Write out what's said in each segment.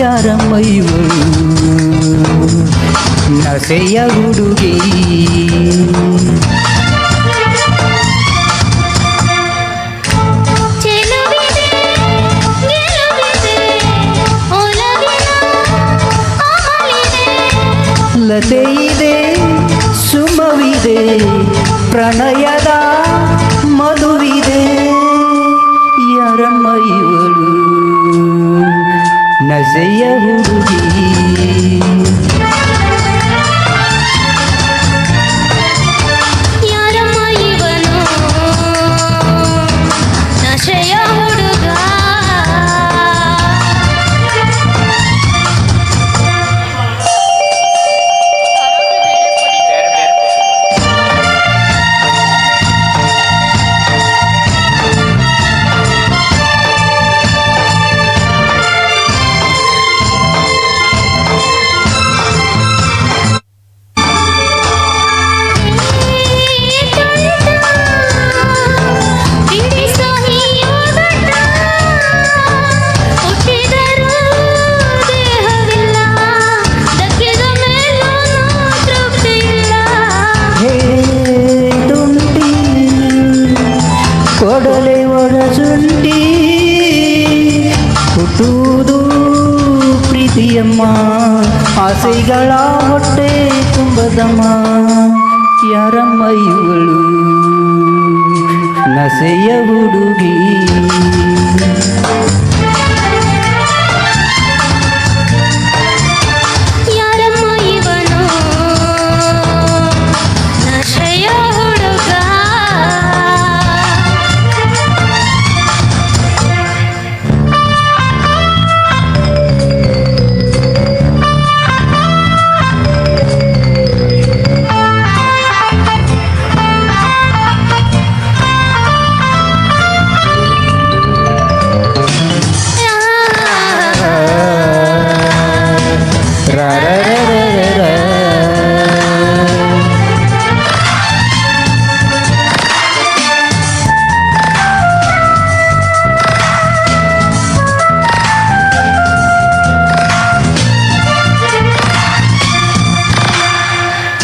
ಯಾರಮ್ಮ ಇವಳು ನಸೆಯ ಹುಡುಗಿ ಲತೆ ಇದೆ ಸುಮವಿದೆ ಪ್ರಣಯದ ಮಧುವಿದೆ ಯಾರಮ್ಮ ಇವಳು ನಸೆಯ ಹುಡುಗಿ ಯಾರಮ್ಮ ಇವನು ನಶೆಯ ಹುಡುಗ ಕೊಡಲೆ ಒಡಸುಂಟಿ ಹುಟ್ಟುವುದು ಪ್ರೀತಿಯಮ್ಮ ಆಸೆಗಳ ಹೊಟ್ಟೆ ತುಂಬದಮ್ಮ ಯಾರಮ್ಮ ಇವಳು ನಸೆಯ ಹುಡುಗಿ ಯಾರಮ್ಮ ಇವನು ನಶೆಯ ಹುಡುಗ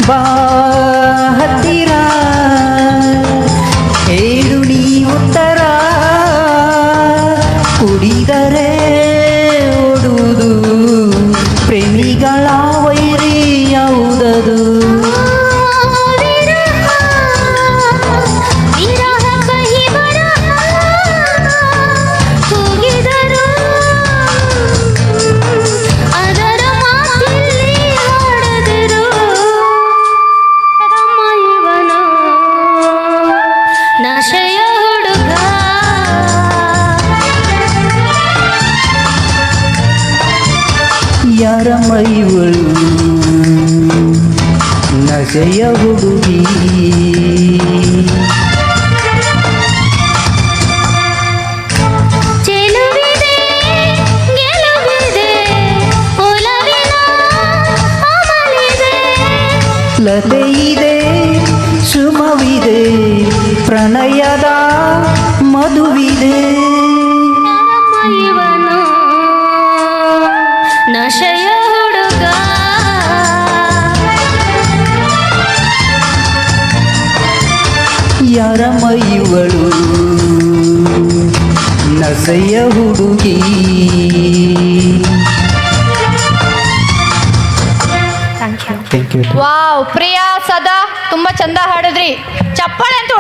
ಬಾ ಹತ್ತಿರ ಹೇಳು ನೀ ಉತ್ತರ ಕುಡಿದರೆ ಓಡುವುದು ಪ್ರೇಮಿಗಳ ವೈರಿ ಯಾವುದದು ಯಾರಮ್ಮ ಇವಳು ನಸೆಯ ಹುಡುಗಿ ಚೆಲುವಿದೆ ಗೆಲುವಿದೆ ಒಲವಿನ ಅಮಲಿದೆ ಲತೆ ಇದೆ ಸುಮವಿದೆ ಪ್ರಣಯದ ಮಧುವಿದೆ ಇವನು ನಶೆಯ ಹುಡುಗ ಯಾರಮ್ಮ ಇವಳು ನಸೆಯ ಹುಡುಗಿ thank you thank you wow wow, Priya ಸದಾ ತುಂಬ ಚಂದ ಹಾಡಿದ್ರಿ. ಚಪ್ಪಾಳೆ ಅಂತ